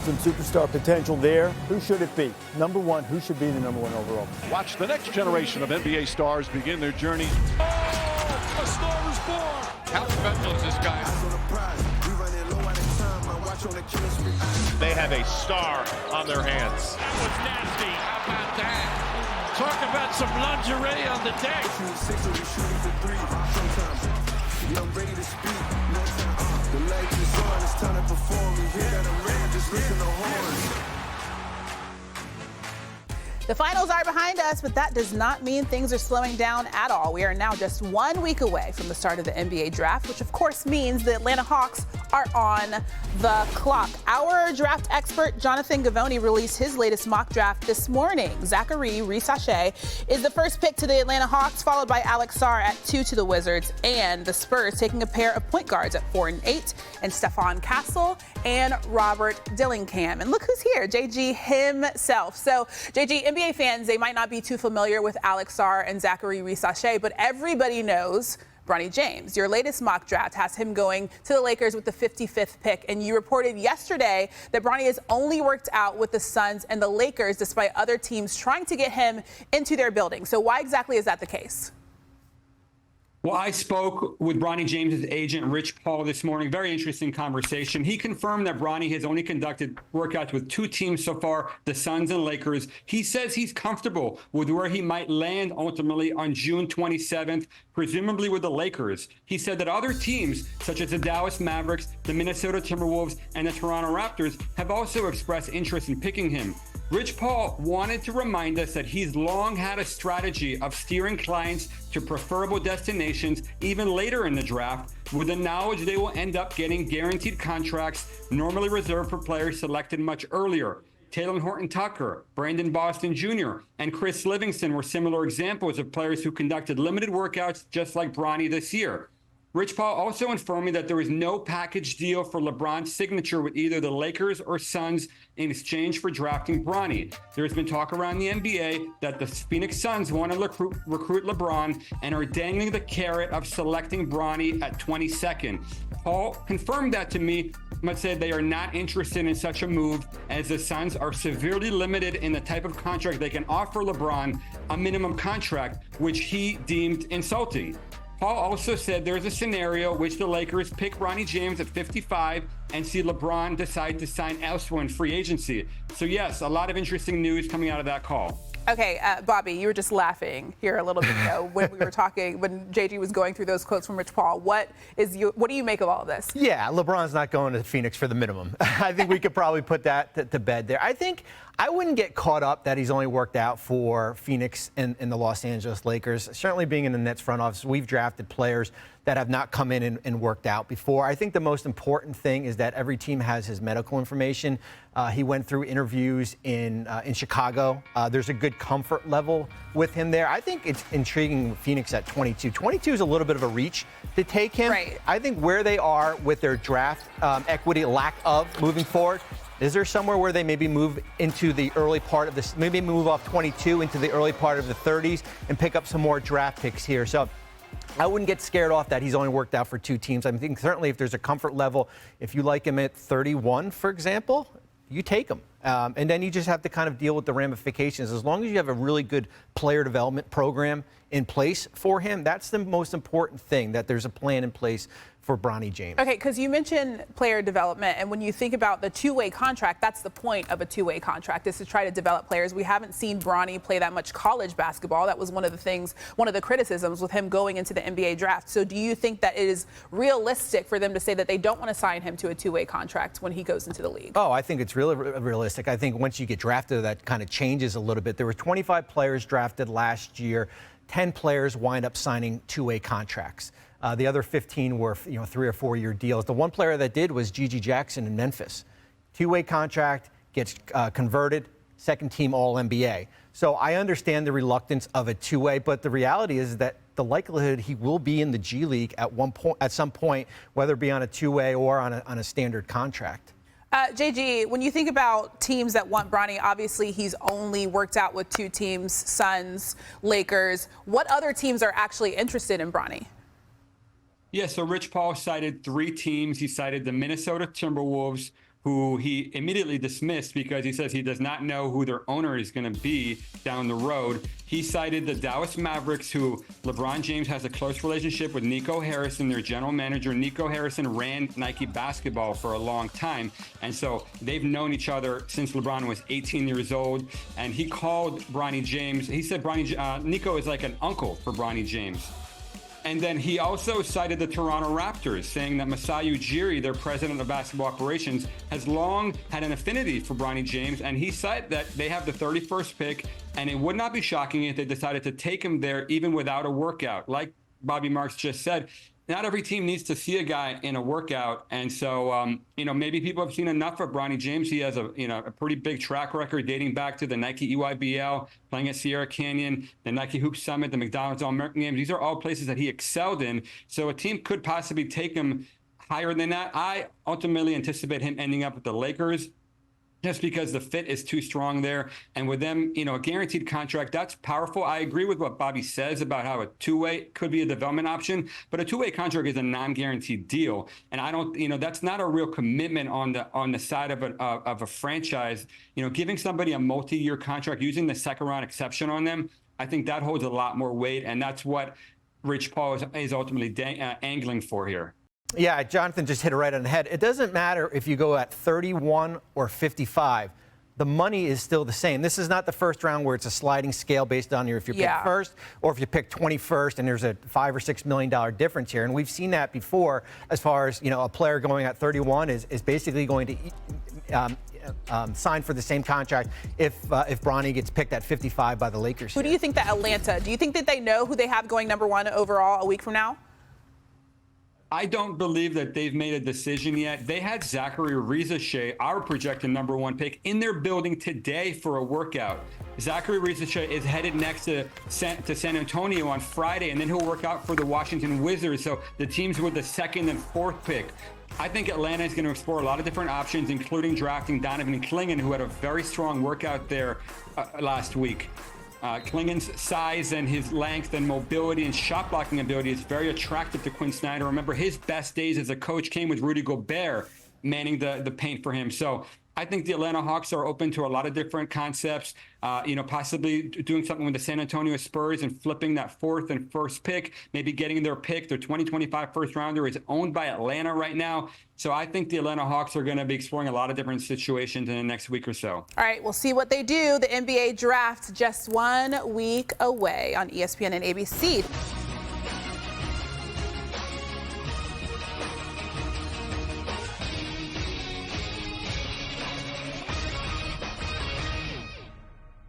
some superstar potential there. Who should it be? Number one, who should be the number one overall? Watch the next generation of NBA stars begin their journey. Oh, a star is born. How special is this guy? They have a star on their hands. That was nasty. How about that? Talk about some lingerie on the deck. The finals are behind us, but that does not mean things are slowing down at all. We are now just 1 week away from the start of the NBA draft, which of course means the Atlanta Hawks are on the clock. Our draft expert, Jonathan Givony, released his latest mock draft this morning. Zachary Rissache is the first pick to the Atlanta Hawks, followed by Alex Sarr at 2 to the Wizards, and the Spurs taking a pair of point guards at 4 and 8, and Stephon Castle and Robert Dillingham. And look who's here, JG himself. So, JG, NBA fans, they might not be too familiar with Alex Sarr and Zachary Rissache, but everybody knows Bronny James. Your latest mock draft has him going to the Lakers with the 55th pick, and you reported yesterday that Bronny has only worked out with the Suns and the Lakers despite other teams trying to get him into their building. So why exactly is that the case? Well, I spoke with Bronny James' agent, Rich Paul, this morning. Very interesting conversation. He confirmed that Bronny has only conducted workouts with 2 teams so far, the Suns and Lakers. He says he's comfortable with where he might land ultimately on June 27th, presumably with the Lakers. He said that other teams, such as the Dallas Mavericks, the Minnesota Timberwolves, and the Toronto Raptors, have also expressed interest in picking him. Rich Paul wanted to remind us that he's long had a strategy of steering clients to preferable destinations even later in the draft, with the knowledge they will end up getting guaranteed contracts normally reserved for players selected much earlier. Taylor Horton-Tucker, Brandon Boston Jr., and Chris Livingston were similar examples of players who conducted limited workouts just like Bronny this year. Rich Paul also informed me that there is no package deal for LeBron's signature with either the Lakers or Suns in exchange for drafting Bronny. There has been talk around the NBA that the Phoenix Suns want to recruit LeBron and are dangling the carrot of selecting Bronny at 22nd. Paul confirmed that to me, but said they are not interested in such a move as the Suns are severely limited in the type of contract they can offer LeBron, a minimum contract, which he deemed insulting. Paul also said there's a scenario which the Lakers pick Bronny James at 55 and see LeBron decide to sign elsewhere in free agency. So yes, a lot of interesting news coming out of that call. Okay, Bobby, you were just laughing here a little bit ago when we were talking, when JG was going through those quotes from Rich Paul. What do you make of all of this? Yeah, LeBron's not going to Phoenix for the minimum. I think we could probably put that to bed there. I wouldn't get caught up that he's only worked out for Phoenix and the Los Angeles Lakers. Certainly being in the Nets front office, we've drafted players that have not come in and worked out before. I think the most important thing is that every team has his medical information. He went through interviews in Chicago. There's a good comfort level with him there. I think it's intriguing with Phoenix at 22. 22 is a little bit of a reach to take him. Right. I think where they are with their draft equity, lack of moving forward, is there somewhere where they maybe move into the early part of this, maybe move off 22 into the early part of the 30s and pick up some more draft picks here? So I wouldn't get scared off that he's only worked out for 2 teams. I think certainly if there's a comfort level, if you like him at 31, for example, you take him. And then you just have to kind of deal with the ramifications. As long as you have a really good player development program in place for him, that's the most important thing, that there's a plan in place for Bronny James. Okay, because you mentioned player development, and when you think about the two-way contract, that's the point of a two-way contract, is to try to develop players. We haven't seen Bronny play that much college basketball. That was one of the criticisms with him going into the NBA draft. So do you think that it is realistic for them to say that they don't want to sign him to a two-way contract when he goes into the league? Oh, I think it's really realistic. I think once you get drafted, that kind of changes a little bit. There were 25 players drafted last year. 10 players wind up signing two-way contracts. The other 15 were, 3 or 4 year deals. The one player that did was Gigi Jackson in Memphis. Two-way contract, gets converted, second team All-NBA. So I understand the reluctance of a two-way, but the reality is that the likelihood he will be in the G League at some point, whether it be on a two-way or on a standard contract. JG, when you think about teams that want Bronny, obviously he's only worked out with 2 teams, Suns, Lakers. What other teams are actually interested in Bronny? Yeah, so Rich Paul cited 3 teams. He cited the Minnesota Timberwolves, who he immediately dismissed because he says he does not know who their owner is going to be down the road. He cited the Dallas Mavericks, who LeBron James has a close relationship with Nico Harrison, their general manager. Nico Harrison ran Nike basketball for a long time, and so they've known each other since LeBron was 18 years old. And he called Bronny James. He said Nico is like an uncle for Bronny James. And then he also cited the Toronto Raptors, saying that Masai Ujiri, their president of basketball operations, has long had an affinity for Bronny James. And he said that they have the 31st pick, and it would not be shocking if they decided to take him there even without a workout. Like Bobby Marks just said, not every team needs to see a guy in a workout. And so, maybe people have seen enough of Bronny James. He has a pretty big track record dating back to the Nike EYBL, playing at Sierra Canyon, the Nike Hoop Summit, the McDonald's All-American Games. These are all places that he excelled in. So a team could possibly take him higher than that. I ultimately anticipate him ending up with the Lakers, just because the fit is too strong there. And with them, a guaranteed contract, that's powerful. I agree with what Bobby says about how a two-way could be a development option, but a two-way contract is a non-guaranteed deal. And I don't, that's not a real commitment on the side of a franchise. Giving somebody a multi-year contract, using the second round exception on them, I think that holds a lot more weight. And that's what Rich Paul is ultimately angling for here. Yeah, Jonathan just hit it right on the head. It doesn't matter if you go at 31 or 55. The money is still the same. This is not the first round where it's a sliding scale based on if you pick first or if you pick 21st, and there's a $5 or $6 million difference here. And we've seen that before, as far as a player going at 31 is basically going to sign for the same contract if Bronny gets picked at 55 by the Lakers. Who do you think that Atlanta? Do you think that they know who they have going number one overall a week from now? I don't believe that they've made a decision yet. They had Zachary Rizachet, our projected number one pick, in their building today for a workout. Zachary Rizachet is headed next to San Antonio on Friday, and then he'll work out for the Washington Wizards. So the teams with the second and fourth pick. I think Atlanta is going to explore a lot of different options, including drafting Donovan Clingan, who had a very strong workout there last week. Clingan's size and his length and mobility and shot blocking ability is very attractive to Quinn Snyder. Remember, his best days as a coach came with Rudy Gobert manning the paint for him. So I think the Atlanta Hawks are open to a lot of different concepts, possibly doing something with the San Antonio Spurs and flipping that fourth and first pick, maybe getting their pick. Their 2025 first rounder is owned by Atlanta right now. So I think the Atlanta Hawks are going to be exploring a lot of different situations in the next week or so. All right, we'll see what they do. The NBA draft just 1 week away on ESPN and ABC.